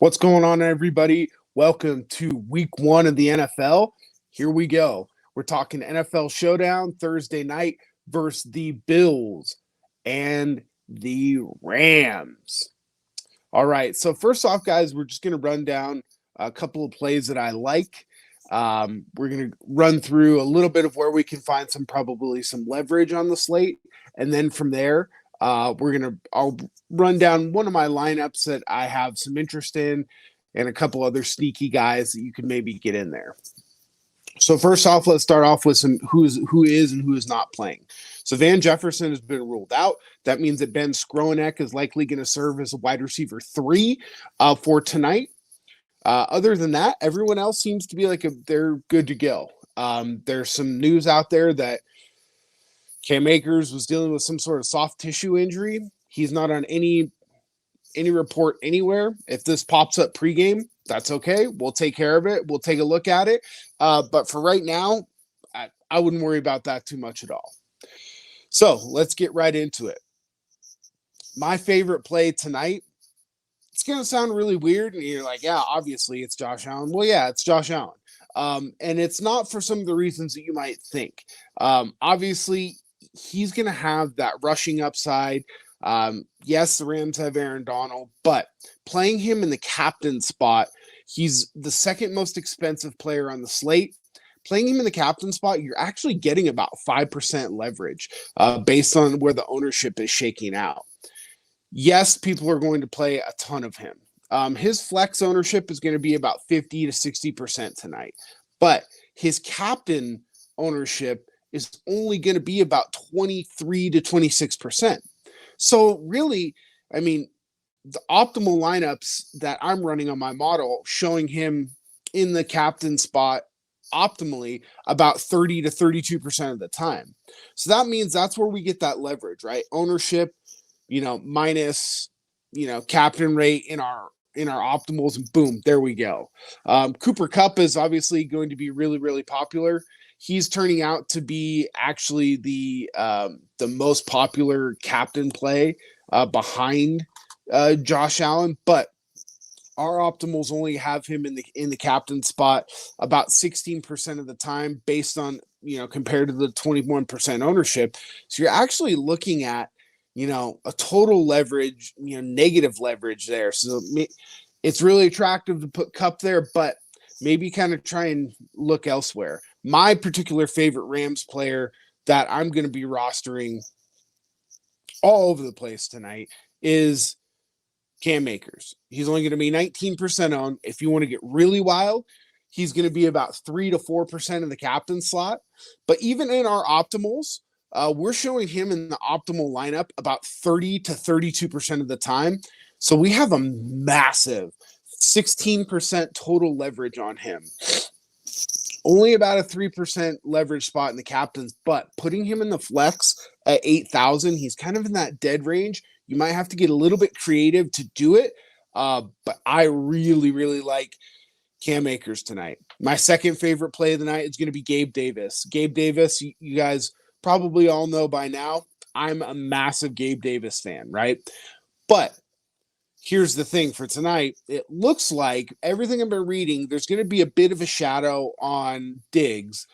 What's going on, everybody? Welcome to week one of the NFL. Here we go. We're talking NFL Showdown Thursday night versus the Bills and the Rams. All right. So first off, guys, we're just going to run down a couple of plays that I like. We're going to run through a little bit of where we can find probably some leverage on the slate. And then from there, I'll run down one of my lineups that I have some interest in and a couple other sneaky guys that you can maybe get in there. So first off, let's start off with some who is and who is not playing. So Van Jefferson has been ruled out. That means that Ben Skronek is likely going to serve as a wide receiver 3 for tonight. Other than that, everyone else seems to be they're good to go. There's some news out there that Cam Akers was dealing with some sort of soft tissue injury. He's not on any report anywhere. If this pops up pregame, that's okay. We'll take care of it. We'll take a look at it. But for right now, I wouldn't worry about that too much at all. So let's get right into it. My favorite play tonight, it's going to sound really weird. And you're like, yeah, obviously it's Josh Allen. Well, yeah, it's Josh Allen. And it's not for some of the reasons that you might think. Obviously, he's going to have that rushing upside. Yes, the Rams have Aaron Donald, but playing him in the captain spot, he's the second most expensive player on the slate. Playing him in the captain spot, you're actually getting about 5% leverage based on where the ownership is shaking out. Yes, people are going to play a ton of him. His flex ownership is going to be about 50 to 60% tonight, but his captain ownership is only going to be about 23 to 26%. So really, I mean, the optimal lineups that I'm running on my model showing him in the captain spot optimally about 30 to 32% of the time. So that means that's where we get that leverage, right? Ownership, minus, captain rate in our optimals, and boom, there we go. Cooper Kupp is obviously going to be really, really popular. He's turning out to be actually the most popular captain play behind Josh Allen, but our optimals only have him in the captain spot about 16% of the time, based on compared to the 21% ownership. So you're actually looking at a total leverage, negative leverage there. So it's really attractive to put Kupp there, but maybe kind of try and look elsewhere. My particular favorite Rams player that I'm going to be rostering all over the place tonight is Cam Akers. He's only going to be 19% owned. If you want to get really wild, he's going to be about 3 to 4% of the captain slot. But even in our optimals, we're showing him in the optimal lineup about 30 to 32% of the time. So we have a massive 16% total leverage on him. Only about a 3% leverage spot in the captains, but putting him in the flex at 8,000, he's kind of in that dead range. You might have to get a little bit creative to do it, but I really, really like Cam Akers tonight. My second favorite play of the night is going to be Gabe Davis. Gabe Davis, you guys probably all know by now, I'm a massive Gabe Davis fan, right? But here's the thing for tonight. It looks like everything I've been reading, there's going to be a bit of a shadow on Diggs,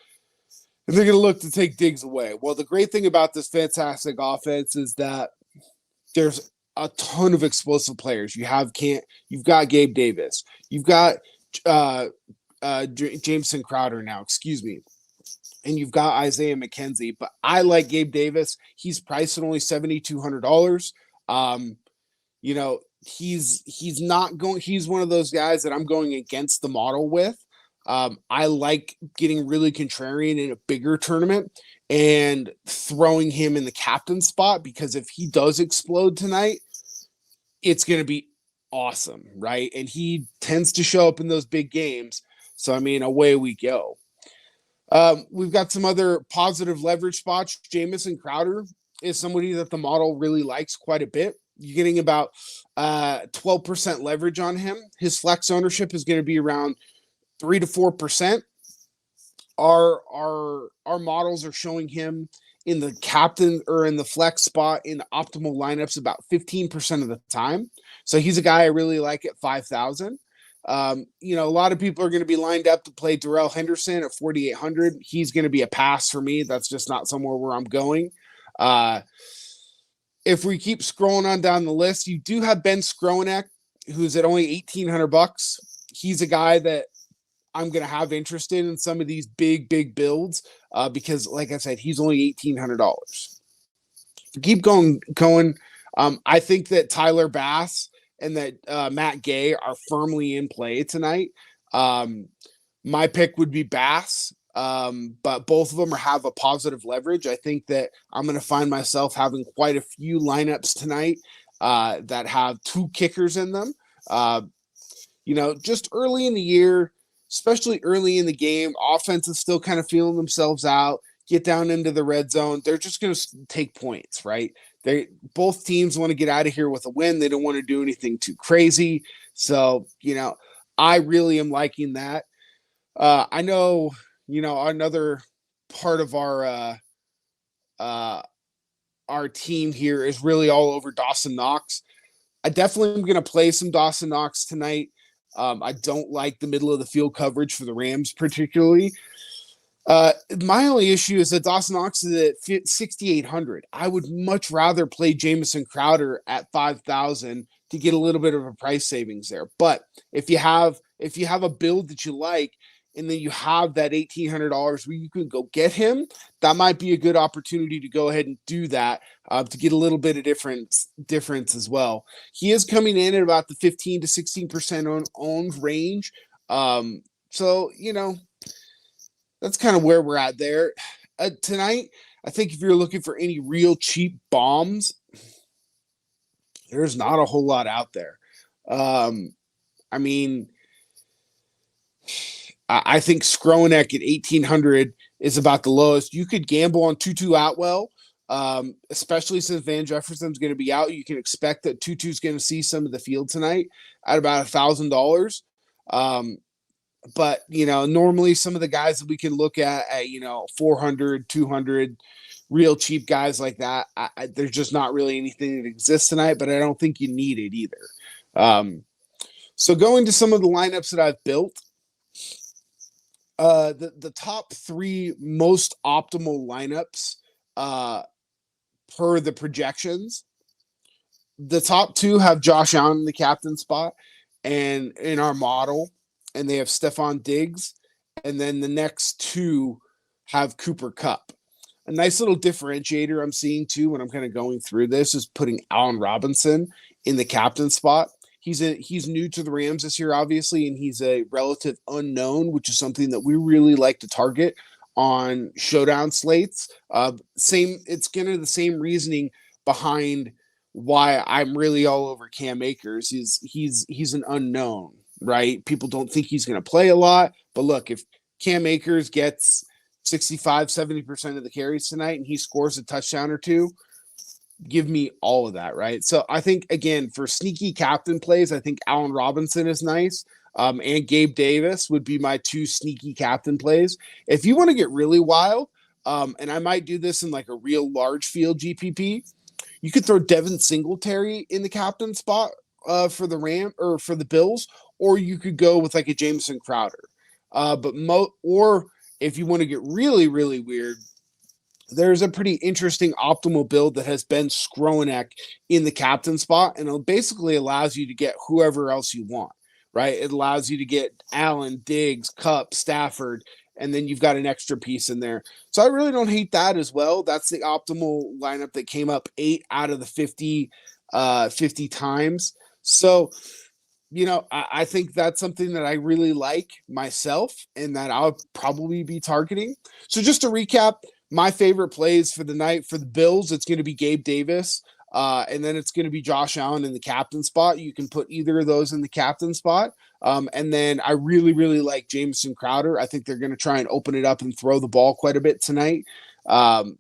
and they're going to look to take Diggs away. Well, the great thing about this fantastic offense is that there's a ton of explosive players. You've got Gabe Davis. You've got Jameson Crowder now, and you've got Isaiah McKenzie. But I like Gabe Davis. He's priced at only $7,200. He's not going. He's one of those guys that I'm going against the model with. I like getting really contrarian in a bigger tournament and throwing him in the captain spot, because if he does explode tonight, it's going to be awesome, right? And he tends to show up in those big games. So, away we go. We've got some other positive leverage spots. Jamison Crowder is somebody that the model really likes quite a bit. You're getting about 12% leverage on him. His flex ownership is going to be around 3 to 4%. Our models are showing him in the captain or in the flex spot in the optimal lineups about 15% of the time. So he's a guy I really like at 5,000. A lot of people are going to be lined up to play Darrell Henderson at 4,800. He's going to be a pass for me. That's just not somewhere where I'm going. If we keep scrolling on down the list, you do have Ben Skronek, who's at only $1,800. He's a guy that I'm going to have interested in some of these big builds because, like I said, he's only $1,800. Keep going. I think that Tyler Bass and that Matt Gay are firmly in play tonight. My pick would be Bass, but both of them have a positive leverage. I think that I'm going to find myself having quite a few lineups tonight that have two kickers in them. Just early in the year, especially early in the game, offense is still kind of feeling themselves out, get down into the red zone. They're just going to take points, right? Both teams want to get out of here with a win. They don't want to do anything too crazy. So, I really am liking that. I know, another part of our team here is really all over Dawson Knox. I definitely am going to play some Dawson Knox tonight. I don't like the middle of the field coverage for the Rams particularly. My only issue is that Dawson Knox is at 6,800. I would much rather play Jamison Crowder at 5,000 to get a little bit of a price savings there. But if you have a build that you like, and then you have that $1,800 where you can go get him, that might be a good opportunity to go ahead and do that to get a little bit of difference as well. He is coming in at about the 15 to 16% owned range. So, that's kind of where we're at there. Tonight, I think if you're looking for any real cheap bombs, there's not a whole lot out there. I think Skronek at 1,800 is about the lowest. You could gamble on Tutu Atwell, especially since Van Jefferson's going to be out. You can expect that Tutu's going to see some of the field tonight at about $1,000. But, normally some of the guys that we can look at 400, 200, real cheap guys like that, there's just not really anything that exists tonight, but I don't think you need it either. So going to some of the lineups that I've built, the top three most optimal lineups per the projections. The top two have Josh Allen in the captain spot and in our model, and they have Stephon Diggs. And then the next two have Cooper Kupp. A nice little differentiator I'm seeing too when I'm kind of going through this is putting Allen Robinson in the captain spot. He's new to the Rams this year, obviously, and he's a relative unknown, which is something that we really like to target on showdown slates. It's kind of the same reasoning behind why I'm really all over Cam Akers. He's an unknown, right? People don't think he's going to play a lot, but look, if Cam Akers gets 65, 70% of the carries tonight and he scores a touchdown or two, give me all of that, right? So I think, again, for sneaky captain plays, I think Allen Robinson is nice. And Gabe Davis would be my two sneaky captain plays. If you want to get really wild, and I might do this in like a real large field GPP, you could throw Devin Singletary in the captain spot for the Bills, or you could go with like a Jamison Crowder. Or if you want to get really, really weird, there's a pretty interesting optimal build that has Ben Skronek in the captain spot, and it basically allows you to get whoever else you want, right? It allows you to get Allen, Diggs, Kupp, Stafford, and then you've got an extra piece in there. So I really don't hate that as well. That's the optimal lineup that came up 8 out of the 50 times. So, I think that's something that I really like myself and that I'll probably be targeting. So just to recap, my favorite plays for the night for the Bills, it's going to be Gabe Davis. And then it's going to be Josh Allen in the captain spot. You can put either of those in the captain spot. And then I really, really like Jamison Crowder. I think they're going to try and open it up and throw the ball quite a bit tonight.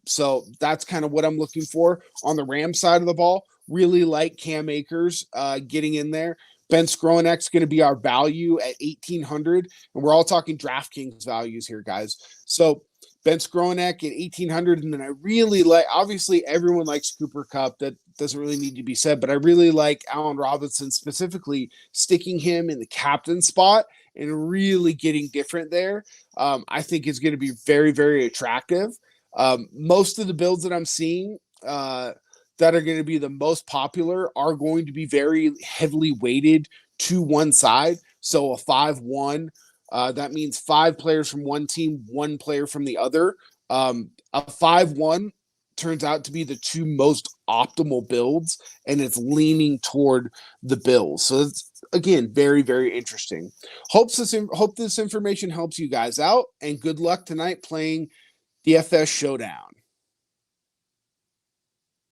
So that's kind of what I'm looking for. On the Rams side of the ball, really like Cam Akers getting in there. Ben Skronek's going to be our value at 1,800. And we're all talking DraftKings values here, guys. So Ben Skronek at 1,800. And then I really like, obviously, everyone likes Cooper Kupp. That doesn't really need to be said, but I really like Allen Robinson, specifically sticking him in the captain spot and really getting different there. I think is going to be very, very attractive. Most of the builds that I'm seeing that are going to be the most popular are going to be very heavily weighted to one side. So a 5-1, that means 5 players from one team, 1 player from the other. A 5-1 turns out to be the 2 most optimal builds, and it's leaning toward the Bills. So it's, again, very, very interesting. Hope this information helps you guys out, and good luck tonight playing DFS Showdown.